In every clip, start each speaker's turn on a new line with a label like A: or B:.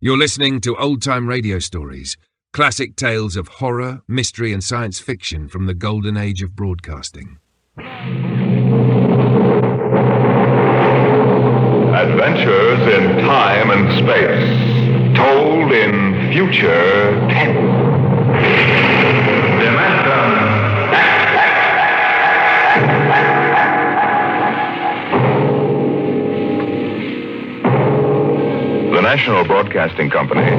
A: You're listening to old-time radio stories, classic tales of horror, mystery, and science fiction from the golden age of broadcasting.
B: Adventures in time and space, told in future tense. The National Broadcasting Company,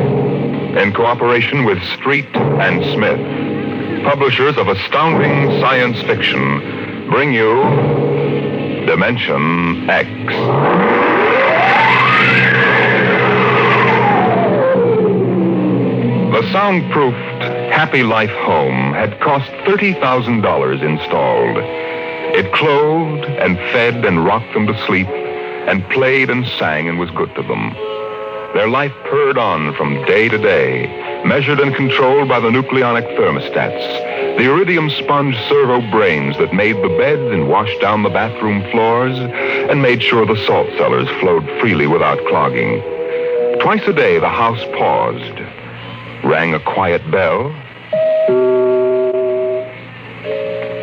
B: in cooperation with Street and Smith, publishers of astounding science fiction, bring you Dimension X. The soundproofed Happy Life home had cost $30,000 installed. It clothed and fed and rocked them to sleep and played and sang and was good to them. Their life purred on from day to day, measured and controlled by the nucleonic thermostats, the iridium sponge servo brains that made the beds and washed down the bathroom floors and made sure the salt cellars flowed freely without clogging. Twice a day, the house paused, rang a quiet bell,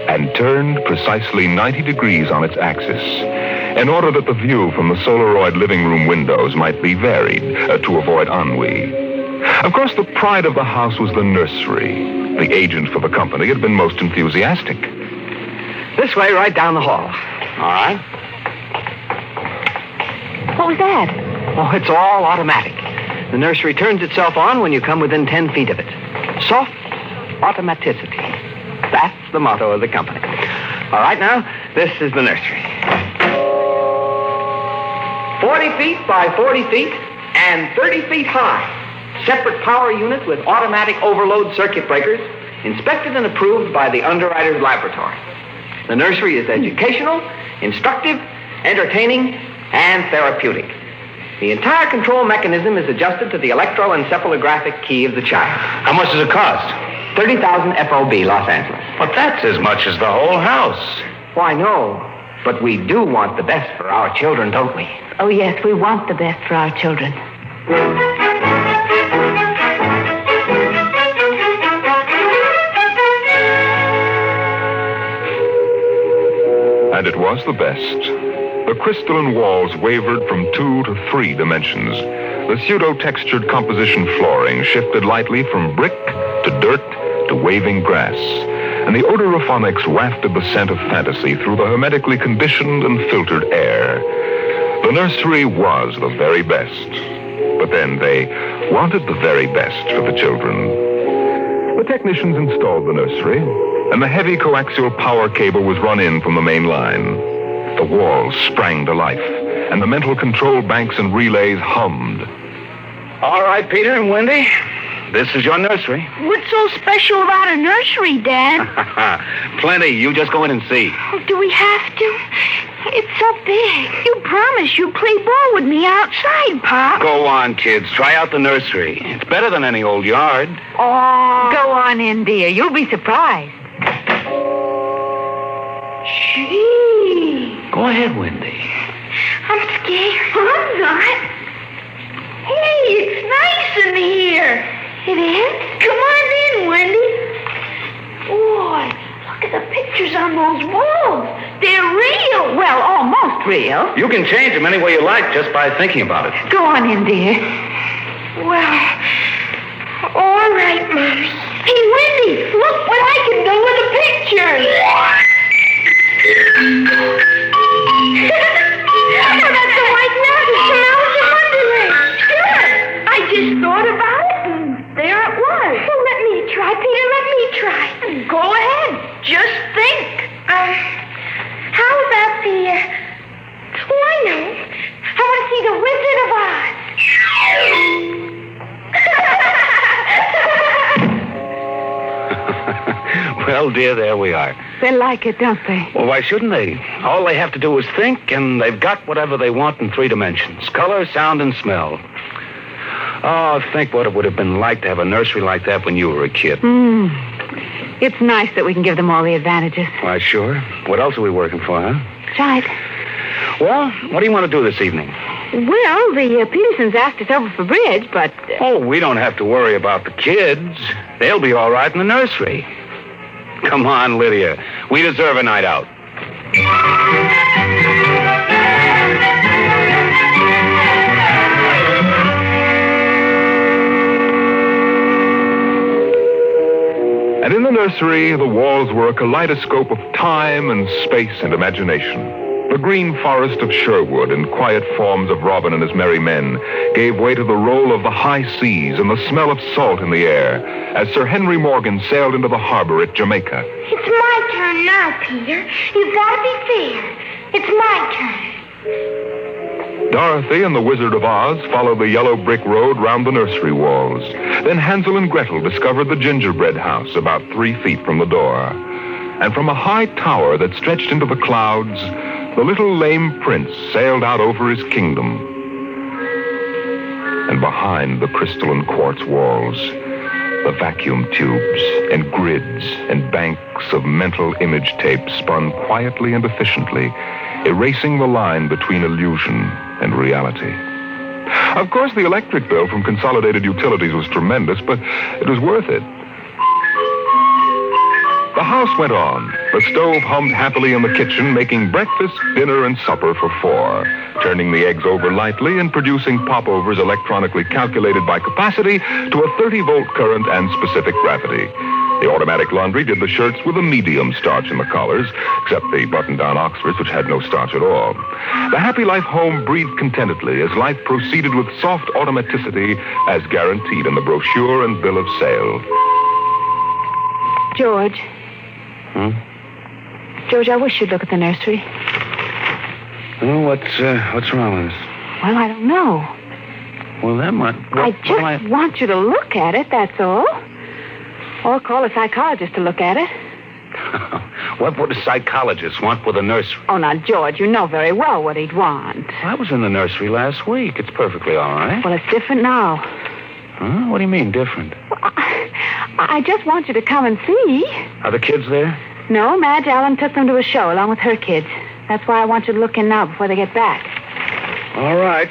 B: and turned precisely 90 degrees on its axis, in order that the view from the Solaroid living room windows might be varied to avoid ennui. Of course, the pride of the house was the nursery. The agent for the company had been most enthusiastic.
C: This way, right down the hall.
D: All right.
E: What was that?
C: Oh, it's all automatic. The nursery turns itself on when you come within 10 feet of it. Soft automaticity. That's the motto of the company. All right, now, this is the nursery. 40 feet by 40 feet and 30 feet high. Separate power unit with automatic overload circuit breakers, inspected and approved by the underwriter's laboratory. The nursery is educational, instructive, entertaining, and therapeutic. The entire control mechanism is adjusted to the electroencephalographic key of the child.
D: How much does it cost?
C: 30,000 FOB, Los Angeles.
D: But that's as much as the whole house.
C: Why, no. But we do want the best for our children, don't we?
E: Oh, yes, we want the best for our children.
B: And it was the best. The crystalline walls wavered from 2 to 3 dimensions. The pseudo-textured composition flooring shifted lightly from brick to dirt to waving grass. And the odorophonics wafted the scent of fantasy through the hermetically conditioned and filtered air. The nursery was the very best. But then they wanted the very best for the children. The technicians installed the nursery, and the heavy coaxial power cable was run in from the main line. The walls sprang to life, and the mental control banks and relays hummed.
D: All right, Peter and Wendy. This is your nursery.
E: What's so special about a nursery, Dad?
D: Plenty. You just go in and see.
E: Oh, do we have to? It's so big. You promised you'd play ball with me outside, Pop.
D: Go on, kids. Try out the nursery. It's better than any old yard.
E: Oh. Go on in, dear. You'll be surprised. Gee.
D: Go ahead, Wendy.
E: I'm scared. I'm not. Hey, it's nice in here. It is? Come on in, Wendy. Boy, look at the pictures on those walls. They're real. Well, almost real.
D: You can change them any way you like just by thinking about it.
E: Go on in, dear. Well, all right, Mommy. Hey, Wendy, look what I can do with the pictures. Oh, that's a white nurse from Alice in Wonderland. Sure. I just thought about it, and there it was. Well, let me try, Peter. Let me try. Go ahead. Just think. How about the... Oh, I know. I want to see the Wizard of Oz.
D: Well, dear, there we are.
E: They like it, don't they?
D: Well, why shouldn't they? All they have to do is think, and they've got whatever they want in 3 dimensions. Color, sound, and smell. Oh, think what it would have been like to have a nursery like that when you were a kid.
E: It's nice that we can give them all the advantages.
D: Why, sure. What else are we working for, huh?
E: Right.
D: Well, what do you want to do this evening?
F: Well, the Petersons asked us over for bridge, but...
D: Oh, we don't have to worry about the kids. They'll be all right in the nursery. Come on, Lydia. We deserve a night out.
B: And in the nursery, the walls were a kaleidoscope of time and space and imagination. The green forest of Sherwood and quiet forms of Robin and his merry men gave way to the roll of the high seas and the smell of salt in the air as Sir Henry Morgan sailed into the harbor at Jamaica.
E: It's my turn now, Peter. You've got to be fair. It's my turn.
B: Dorothy and the Wizard of Oz followed the yellow brick road round the nursery walls. Then Hansel and Gretel discovered the gingerbread house about 3 feet from the door. And from a high tower that stretched into the clouds, the little lame prince sailed out over his kingdom. And behind the crystal and quartz walls, the vacuum tubes and grids and banks of mental image tape spun quietly and efficiently, erasing the line between illusion and reality. Of course, the electric bill from Consolidated Utilities was tremendous, but it was worth it. The house went on. The stove hummed happily in the kitchen, making breakfast, dinner, and supper for 4, turning the eggs over lightly and producing popovers electronically calculated by capacity to a 30-volt current and specific gravity. The automatic laundry did the shirts with a medium starch in the collars, except the button-down Oxfords, which had no starch at all. The Happy Life home breathed contentedly as life proceeded with soft automaticity as guaranteed in the brochure and bill of sale.
F: George. George, I wish you'd look at the nursery.
D: Oh, what's wrong with this?
F: Well, I don't know.
D: Well, that might...
F: I just want you to look at it, that's all. Or call a psychologist to look at it.
D: What would a psychologist want with a nursery?
F: Oh, now, George, you know very well what he'd want.
D: I was in the nursery last week. It's perfectly all right.
F: Well, it's different now.
D: Huh? What do you mean, different?
F: Well, I just want you to come and see.
D: Are the kids there?
F: No, Madge Allen took them to a show along with her kids. That's why I want you to look in now before they get back.
D: All right.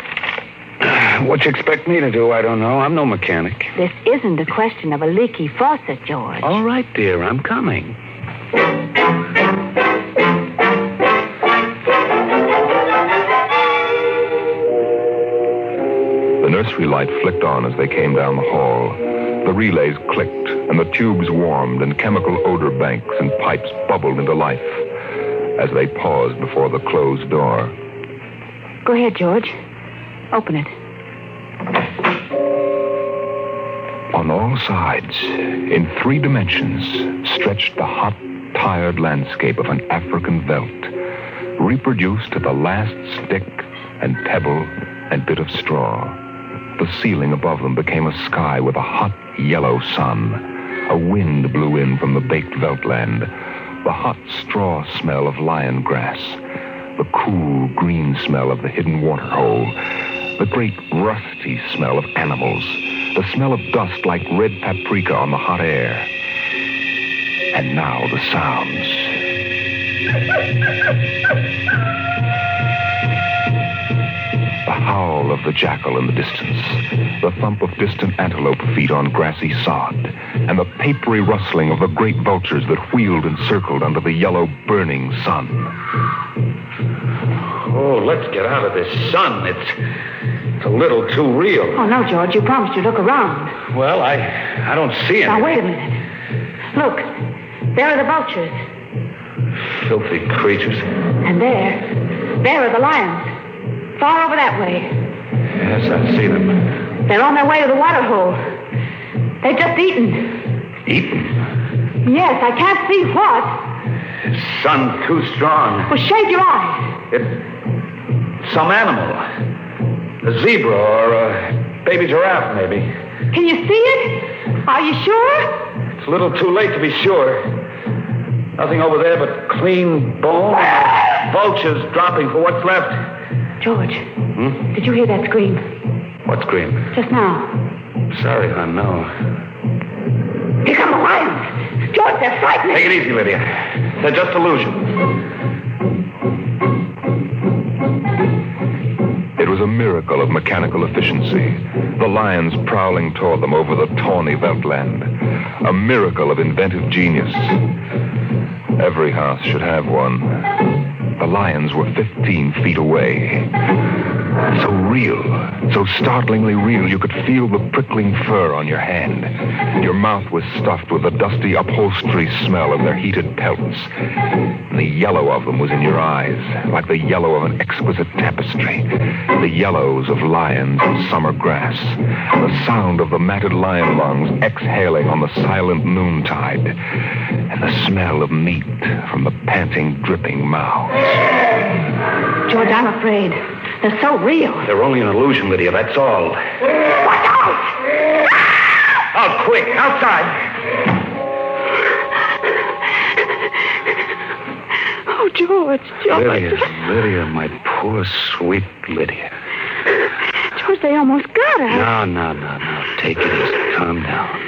D: What you expect me to do, I don't know. I'm no mechanic.
F: This isn't a question of a leaky faucet, George.
D: All right, dear, I'm coming.
B: The nursery light flicked on as they came down the hall. The relays clicked, and the tubes warmed, and chemical odor banks and pipes bubbled into life as they paused before the closed door.
F: Go ahead, George. Open it.
B: On all sides, in 3 dimensions, stretched the hot, tired landscape of an African veldt, reproduced to the last stick and pebble and bit of straw. The ceiling above them became a sky with a hot, yellow sun. A wind blew in from the baked veldtland, the hot straw smell of lion grass, the cool green smell of the hidden waterhole, the great rusty smell of animals, the smell of dust like red paprika on the hot air. And now the sounds. The howl of the jackal in the distance, the thump of distant antelope feet on grassy sod, and the papery rustling of the great vultures that wheeled and circled under the yellow burning sun.
D: Oh, let's get out of this sun. It's a little too real.
F: Oh, no, George. You promised you'd look around.
D: Well, I don't see anything.
F: Now, wait a minute. Look. There are the vultures.
D: Filthy creatures.
F: And there are the lions. Far over that way.
D: Yes, I see them.
F: They're on their way to the water hole. They've just eaten.
D: Eaten?
F: Yes, I can't see what.
D: The sun's too strong.
F: Well, shade your eyes.
D: It's some animal. A zebra or a baby giraffe, maybe.
F: Can you see it? Are you sure?
D: It's a little too late to be sure. Nothing over there but clean bone. Vultures dropping for what's left.
F: George, did you hear that scream?
D: What scream?
F: Just now.
D: Sorry, hon, no.
F: Here come the lions. George, they're frightening.
D: Take it easy, Lydia. They're just illusions.
B: It was a miracle of mechanical efficiency. The lions prowling toward them over the tawny Veldt land. A miracle of inventive genius. Every house should have one. The lions were 15 feet away. So real, so startlingly real, you could feel the prickling fur on your hand. Your mouth was stuffed with the dusty upholstery smell of their heated pelts. And the yellow of them was in your eyes, like the yellow of an exquisite tapestry. The yellows of lions in summer grass. The sound of the matted lion lungs exhaling on the silent noontide. And the smell of meat from the panting, dripping mouths.
F: George, I'm afraid. They're so real.
D: They're only an illusion, Lydia, that's all.
F: Watch out!
D: Out, quick, outside.
F: Oh, George.
D: Lydia, my poor, sweet Lydia.
F: George, they almost got her.
D: No. Take it easy. Calm down.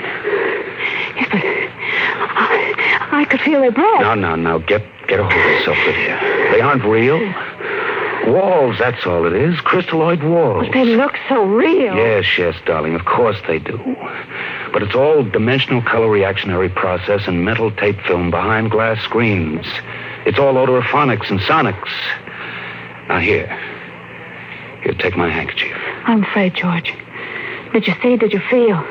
F: Yes, but I could feel their breath.
D: No. Get a hold of yourself, Lydia. They aren't real. Walls, that's all it is. Crystalloid walls.
F: But they look so real.
D: Yes, darling. Of course they do. But it's all dimensional color reactionary process and mental tape film behind glass screens. It's all odorophonics and sonics. Now, here, take my handkerchief.
F: I'm afraid, George. Did you see? Did you feel?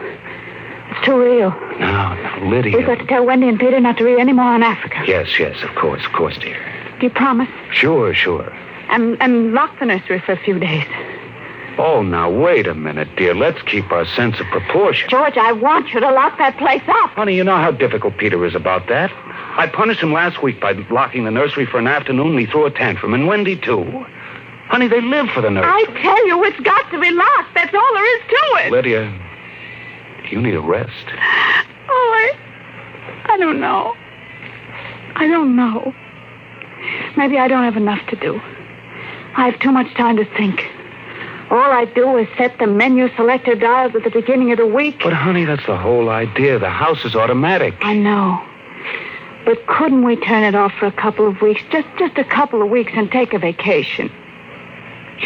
F: It's too real.
D: No, Lydia.
F: We've got to tell Wendy and Peter not to read any more on Africa.
D: Yes, of course, dear.
F: Do you promise?
D: Sure.
F: And lock the nursery for a few days.
D: Oh, now, wait a minute, dear. Let's keep our sense of proportion.
F: George, I want you to lock that place up.
D: Honey, you know how difficult Peter is about that. I punished him last week by locking the nursery for an afternoon, and he threw a tantrum, and Wendy, too. Honey, they live for the nursery.
F: I tell you, it's got to be locked. That's all there is to it.
D: Lydia, you need a rest.
F: Oh, I don't know. Maybe I don't have enough to do. I have too much time to think. All I do is set the menu selector dials at the beginning of the week.
D: But, honey, that's the whole idea. The house is automatic.
F: I know. But couldn't we turn it off for a couple of weeks? Just a couple of weeks and take a vacation.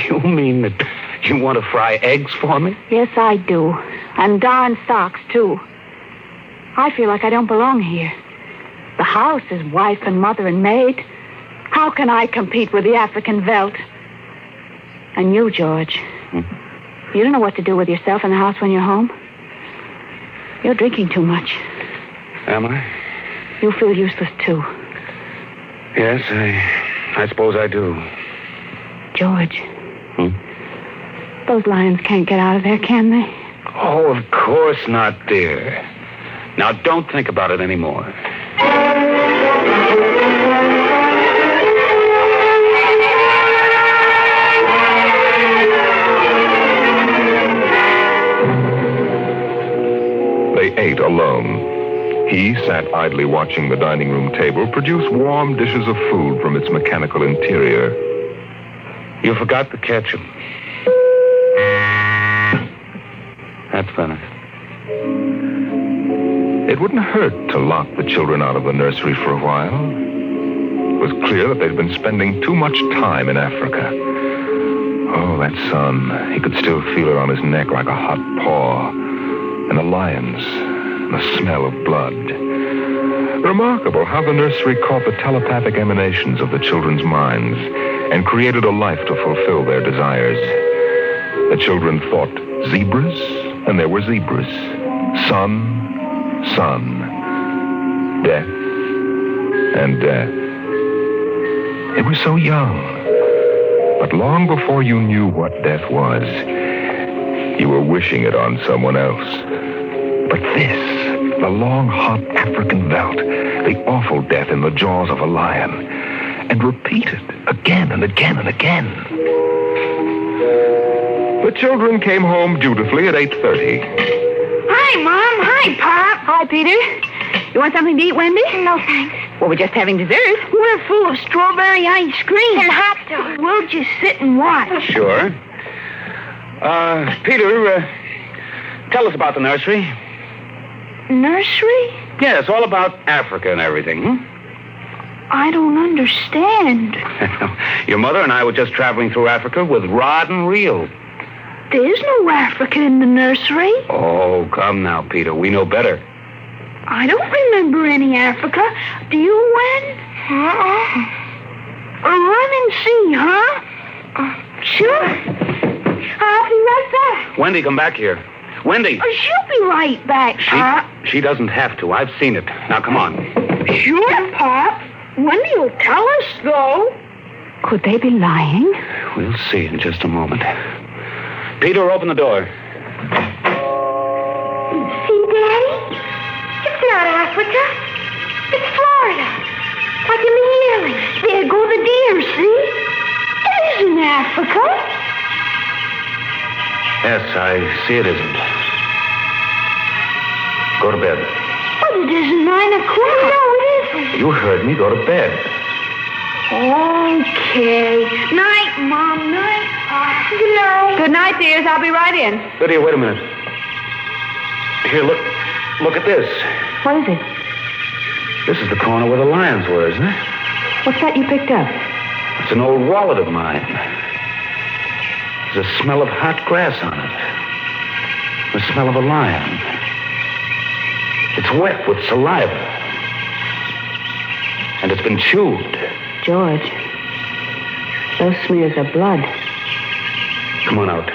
D: You mean that you want to fry eggs for me?
F: Yes, I do. And darn socks, too. I feel like I don't belong here. The house is wife and mother and maid. How can I compete with the African Veldt? And you, George, you don't know what to do with yourself in the house when you're home. You're drinking too much.
D: Am I?
F: You feel useless, too.
D: Yes, I suppose I do.
F: George. Those lions can't get out of there, can they?
D: Oh, of course not, dear. Now, don't think about it anymore.
B: They ate alone. He sat idly watching the dining room table produce warm dishes of food from its mechanical interior.
D: You forgot the ketchup. That's better.
B: It wouldn't hurt to lock the children out of the nursery for a while. It was clear that they'd been spending too much time in Africa. Oh, that sun. He could still feel it on his neck like a hot paw. And the lions, and the smell of blood. Remarkable how the nursery caught the telepathic emanations of the children's minds and created a life to fulfill their desires. The children thought zebras, and there were zebras. Sun, death, and death. They were so young. But long before you knew what death was, you were wishing it on someone else. But this, the long, hot African Veldt, the awful death in the jaws of a lion, and repeated again and again and again. The children came home dutifully at 8:30.
E: Hi, Mom. Hi, Pop.
F: Hi, Peter. You want something to eat, Wendy?
E: No, thanks.
F: Well, we're just having dessert.
E: We're full of strawberry ice cream. And hot dogs. We'll just sit and watch.
D: Sure. Peter, tell us about the nursery.
E: Nursery?
D: Yes, all about Africa and everything.
E: I don't understand.
D: Your mother and I were just traveling through Africa with rod and reel.
E: There's no Africa in the nursery.
D: Oh, come now, Peter. We know better.
E: I don't remember any Africa. Do you, Wen? Run and see, huh? Sure. I'll be right back.
D: Wendy, come back here. Wendy.
E: She'll be right back, Pop.
D: She doesn't have to. I've seen it. Now, come on.
E: Sure, Pop. Wendy will tell us, though.
F: Could they be lying?
D: We'll see in just a moment. Peter, open the door.
E: See, Daddy? It's not Africa. It's Florida. Like in the yearling. There go the deer, see? It isn't Africa.
D: Yes, I see it isn't. Go to bed.
E: But it isn't 9 o'clock. No, it isn't.
D: You heard me. Go to bed.
E: Okay. Night, Mom. Night, Pop. Good night.
F: Good night, dears. I'll be right in.
D: Lydia, wait a minute. Here, look at this.
F: What is it?
D: This is the corner where the lions were, isn't it?
F: What's that you picked up?
D: It's an old wallet of mine. There's a smell of hot grass on it. The smell of a lion. It's wet with saliva. And it's been chewed.
F: George, those smears of blood.
D: Come on out.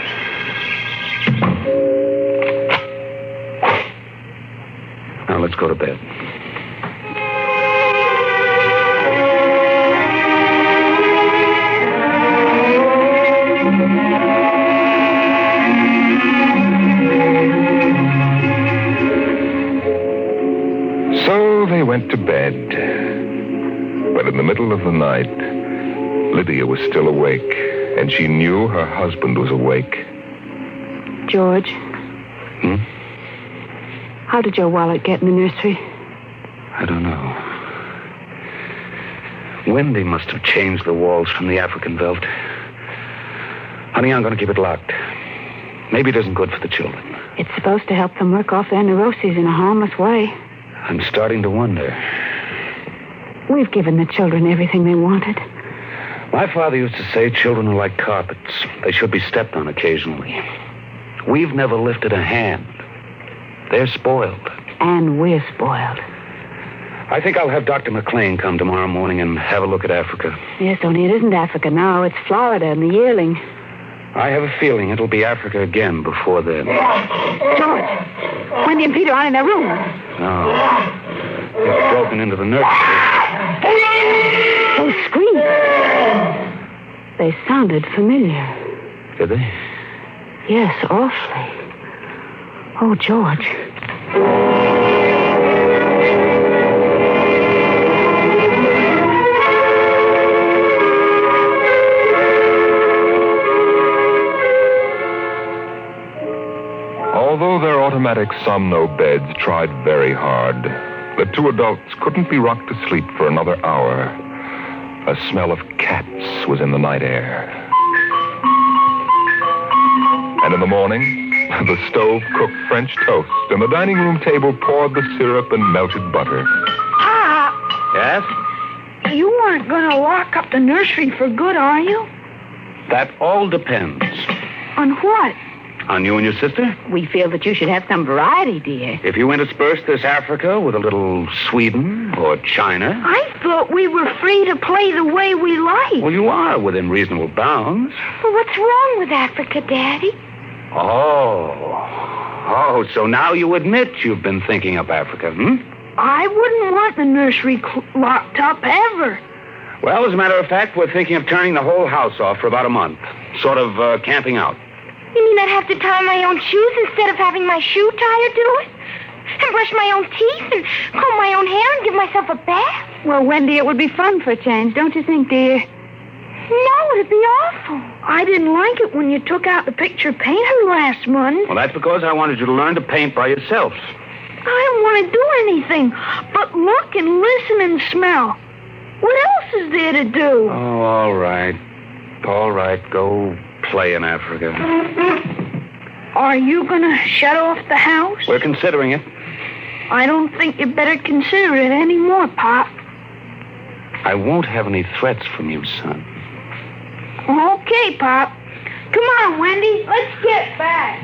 D: Now let's go to bed.
B: So they went to bed. But in the middle of the night, Lydia was still awake, and she knew her husband was awake.
F: George. How did your wallet get in the nursery?
D: I don't know. Wendy must have changed the walls from the African Veldt. Honey, I'm going to keep it locked. Maybe it isn't good for the children.
F: It's supposed to help them work off their neuroses in a harmless way.
D: I'm starting to wonder.
F: We've given the children everything they wanted.
D: My father used to say children are like carpets. They should be stepped on occasionally. We've never lifted a hand. They're spoiled.
F: And we're spoiled.
D: I think I'll have Dr. McLean come tomorrow morning and have a look at Africa.
F: Yes, only it isn't Africa now. It's Florida and the yearling.
D: I have a feeling it'll be Africa again before then.
F: George, Wendy and Peter aren't in their room.
D: No. They've broken into the nursery.
F: Those screams. They sounded familiar.
D: Did they?
F: Yes, awfully. Oh, George.
B: Although their automatic Somno beds tried very hard, the two adults couldn't be rocked to sleep for another hour. A smell of cats was in the night air. And in the morning, the stove cooked French toast, and the dining room table poured the syrup and melted butter.
E: Pop,
D: Yes?
E: you aren't going to lock up the nursery for good, are you?
D: That all depends.
E: On what?
D: On you and your sister?
F: We feel that you should have some variety, dear.
D: If you intersperse this Africa with a little Sweden or China...
E: I thought we were free to play the way we like.
D: Well, you are within reasonable bounds.
E: Well, what's wrong with Africa, Daddy?
D: Oh, so now you admit you've been thinking up Africa,
E: I wouldn't want the nursery locked up ever.
D: Well, as a matter of fact, we're thinking of turning the whole house off for about a month. Sort of camping out.
E: You mean I'd have to tie my own shoes instead of having my shoe tire do it? And brush my own teeth and comb my own hair and give myself a bath?
F: Well, Wendy, it would be fun for a change, don't you think, dear?
E: No, it'd be awful. I didn't like it when you took out the picture painter last month.
D: Well, that's because I wanted you to learn to paint by yourself.
E: I don't want to do anything but look and listen and smell. What else is there to do?
D: Oh, all right. All right, go play in Africa.
E: Are you going to shut off the house?
D: We're considering it.
E: I don't think you better consider it anymore, Pop.
D: I won't have any threats from you, son.
E: Okay, Pop. Come on, Wendy. Let's get back.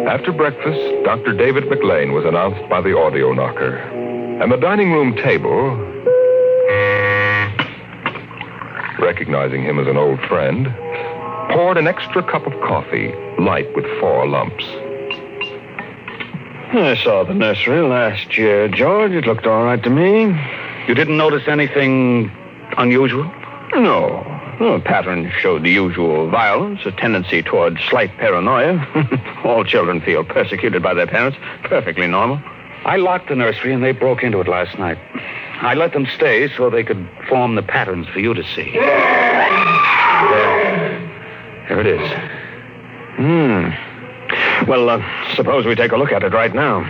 B: After breakfast, Dr. David McLean was announced by the audio knocker. And the dining room table, recognizing him as an old friend, poured an extra cup of coffee, light with 4 lumps.
G: I saw the nursery last year, George. It looked all right to me.
D: You didn't notice anything unusual?
G: No. The pattern showed the usual violence, a tendency toward slight paranoia. All children feel persecuted by their parents. Perfectly normal.
D: I locked the nursery and they broke into it last night. I let them stay so they could form the patterns for you to see. There it is.
G: Well, suppose we take a look at it right now.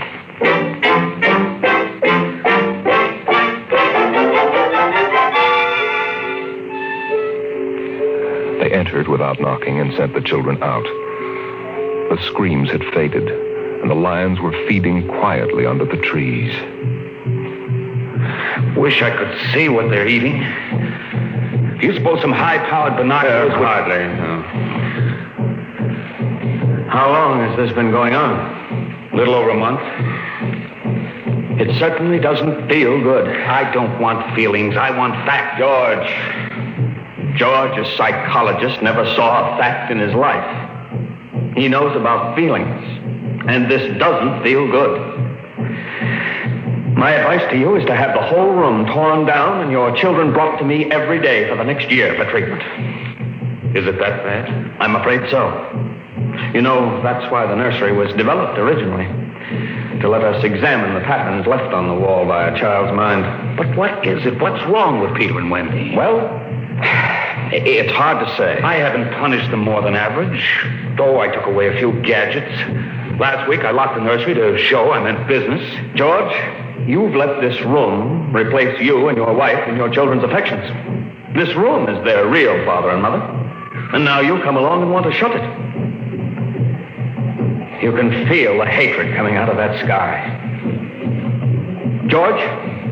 B: They entered without knocking and sent the children out. The screams had faded, and the lions were feeding quietly under the trees.
D: Wish I could see what they're eating. Do you suppose some high-powered binoculars would...
G: Hardly, no. How long has this been going on?
D: A little over a month.
G: It certainly doesn't feel good.
D: I don't want feelings. I want fact.
G: George, a psychologist, never saw a fact in his life. He knows about feelings, and this doesn't feel good. My advice to you is to have the whole room torn down and your children brought to me every day for the next year for treatment.
D: Is it that bad?
G: I'm afraid so. You know, that's why the nursery was developed originally, to let us examine the patterns left on the wall by a child's mind.
D: But what is it? What's wrong with Peter and Wendy?
G: Well, it's hard to say.
D: I haven't punished them more than average. Though I took away a few gadgets. Last week, I locked the nursery to show I meant business.
G: George, you've let this room replace you and your wife and your children's affections. This room is their real father and mother. And now you come along and want to shut it. You can feel the hatred coming out of that sky. George,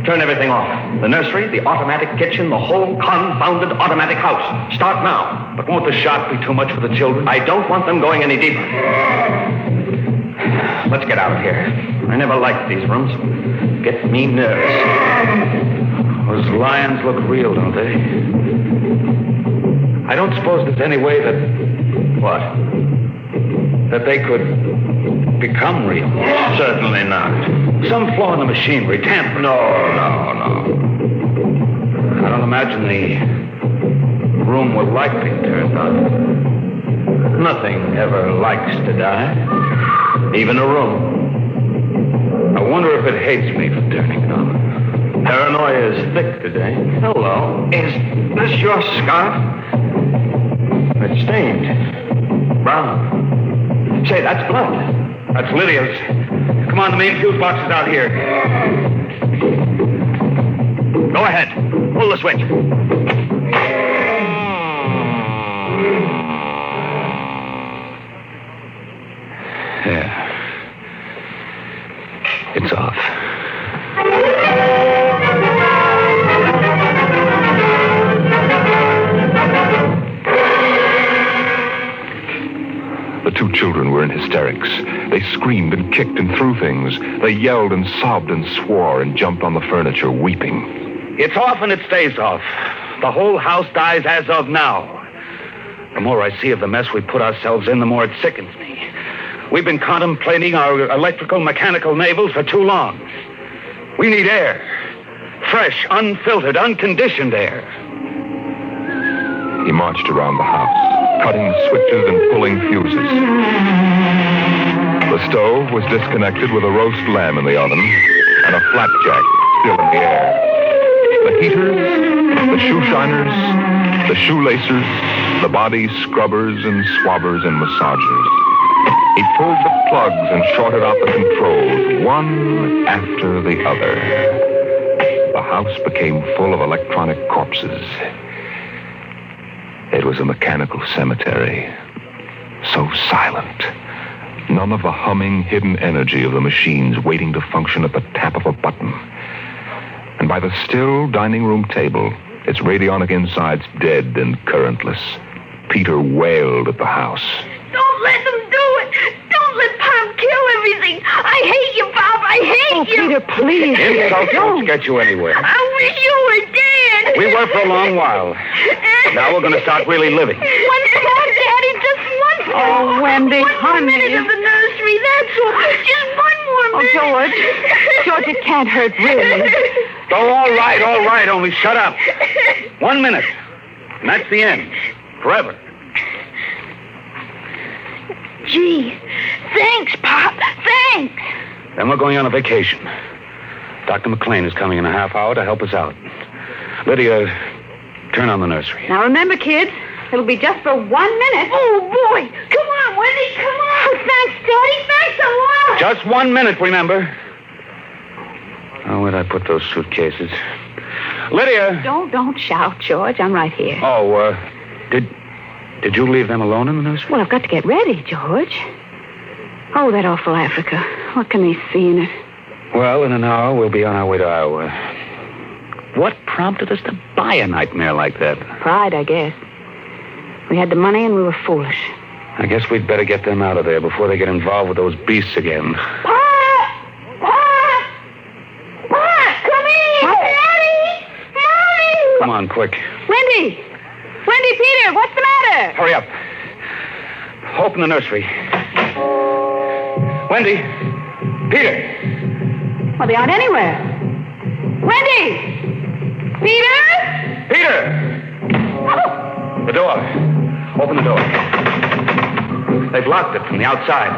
G: turn everything off. The nursery, the automatic kitchen, the whole confounded automatic house. Start now.
D: But won't the shock be too much for the children?
G: I don't want them going any deeper. Let's get out of here. I never liked these rooms. Get me nervous.
D: Those lions look real, don't they? I don't suppose there's any way that...
G: What?
D: That they could become real.
G: Certainly not.
D: Some flaw in the machinery, tamper.
G: No.
D: I don't imagine the room would like being turned on.
G: Nothing ever likes to die. Even a room.
D: I wonder if it hates me for turning it on.
G: Paranoia is thick today. Hello. Is this your scarf? It's stained. Brown. Say, that's blood.
D: That's Lydia's. Come on, the main fuse box is out here. Go ahead. Pull the switch. Yeah. It's off.
B: The 2 children were in hysterics. They screamed and kicked and threw things. They yelled and sobbed and swore and jumped on the furniture, weeping.
D: It's off and it stays off. The whole house dies as of now. The more I see of the mess we put ourselves in, the more it sickens me. We've been contemplating our electrical, mechanical navels for too long. We need air. Fresh, unfiltered, unconditioned air.
B: He marched around the house, cutting switches and pulling fuses. The stove was disconnected with a roast lamb in the oven and a flapjack still in the air. The heaters, the shoe shiners, the shoelacers, the body scrubbers and swabbers and massagers. He pulled the plugs and shorted out the controls, one after the other. The house became full of electronic corpses. It was a mechanical cemetery. So silent. None of the humming, hidden energy of the machines waiting to function at the tap of a button. And by the still dining room table, its radionic insides dead and currentless, Peter wailed at the house.
E: Don't let them do it. Don't let Pop kill everything. I hate you, Pop. I hate you.
F: Peter, please.
D: Insults won't get you anywhere.
E: I wish you were dead.
D: We were for a long while. Now we're going to start really living.
E: One more, Daddy. Just one more.
F: Oh, Wendy,
E: one
F: honey.
E: One minute of the nursery. That's all. Just one more minute.
F: George. George, it can't hurt, really.
D: Oh, all right. Only shut up. 1 minute. And that's the end. Forever.
E: Gee, thanks, Pop. Thanks.
D: Then we're going on a vacation. Dr. McLean is coming in a half hour to help us out. Lydia, turn on the nursery.
F: Now, remember, kids, it'll be just for 1 minute.
E: Oh, boy. Come on, Wendy. Come on. Oh, thanks, Daddy. Thanks a lot.
D: Just 1 minute, remember. Oh, where'd I put those suitcases? Lydia!
F: Don't shout, George. I'm right here.
D: Oh, did you leave them alone in the nursery?
F: Well, I've got to get ready, George. Oh, that awful Africa. What can they see in it?
D: Well, in an hour, we'll be on our way to Iowa. What prompted us to buy a nightmare like that?
F: Pride, I guess. We had the money and we were foolish.
D: I guess we'd better get them out of there before they get involved with those beasts again.
E: Pop! Come in! Daddy! Mommy!
D: Come on, quick.
F: Wendy! Peter, what's the matter?
D: Hurry up. Open the nursery. Wendy! Peter!
F: Well, they aren't anywhere. Wendy! Peter!
D: Peter!
F: Oh.
D: The door. Open the door. They've locked it from the outside.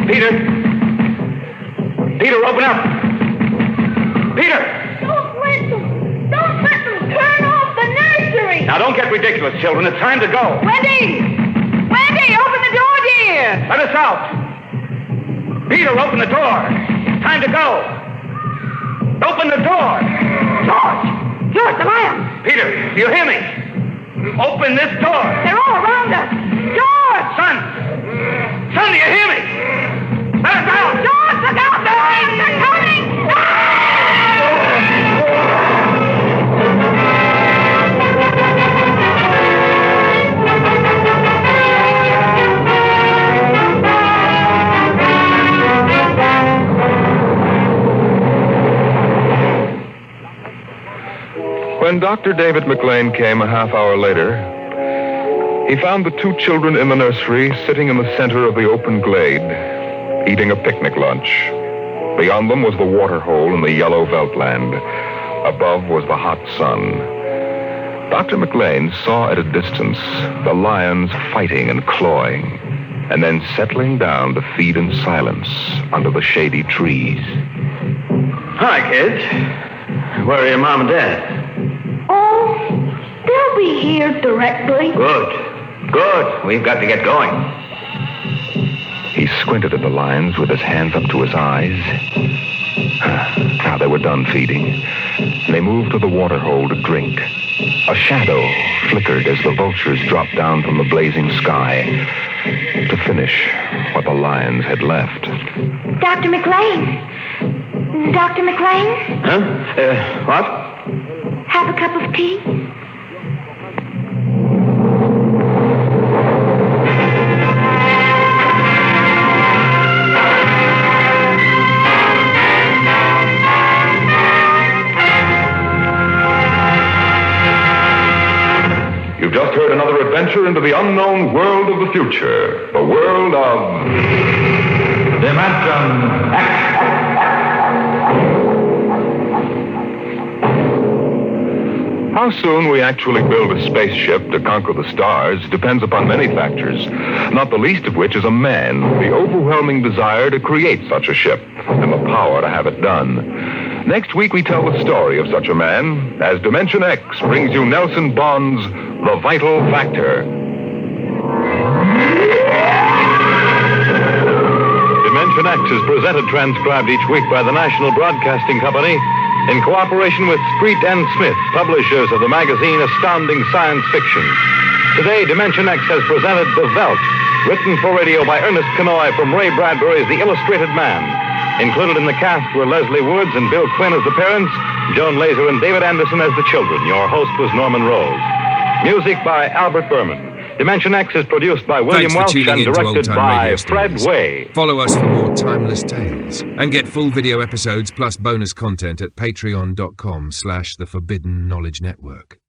D: Peter! Peter, open up! Peter!
E: Don't let them turn off the nursery!
D: Now, don't get ridiculous, children. It's time to go.
F: Wendy! Open the door, dear!
D: Let us out. Peter, open the door. It's time to go. Open the door.
F: George, the lions!
D: Peter, do you hear me? Open this door.
F: They're all around us! George!
D: Son, do you hear me? Let us out.
F: George, look out! The lions are coming!
B: When Dr. David McLean came a half hour later, he found the two children in the nursery sitting in the center of the open glade, eating a picnic lunch. Beyond them was the water hole in the yellow Veldt land. Above was the hot sun. Dr. McLean saw at a distance the lions fighting and clawing, and then settling down to feed in silence under the shady trees.
G: Hi, kids. Where are your mom and dad?
E: Oh, they'll be here directly.
G: Good. We've got to get going.
B: He squinted at the lions with his hands up to his eyes. Now they were done feeding. They moved to the water hole to drink. A shadow flickered as the vultures dropped down from the blazing sky to finish what the lions had left.
E: Dr. McLean. Dr. McLean?
G: Huh? What?
E: Have a cup of tea?
B: You've just heard another adventure into the unknown world of the future. The world of Dimension X. How soon we actually build a spaceship to conquer the stars depends upon many factors, not the least of which is a man, the overwhelming desire to create such a ship, and the power to have it done. Next week we tell the story of such a man as Dimension X brings you Nelson Bond's The Vital Factor.
H: Dimension X is presented transcribed each week by the National Broadcasting Company
B: in cooperation with Street and Smith, publishers of the magazine Astounding Science Fiction. Today, Dimension X has presented The Veldt, written for radio by Ernest Kenoy from Ray Bradbury's The Illustrated Man. Included in the cast were Leslie Woods and Bill Quinn as the parents, Joan Laser and David Anderson as the children. Your host was Norman Rose. Music by Albert Berman. Dimension X is produced by William
A: Thanks for
B: Welch
A: tuning
B: and
A: in to
B: directed
A: Old Time
B: by
A: Radio
B: Fred
A: Stories.
B: Way.
A: Follow us for more timeless tales and get full video episodes plus bonus content at patreon.com/The Forbidden Knowledge Network.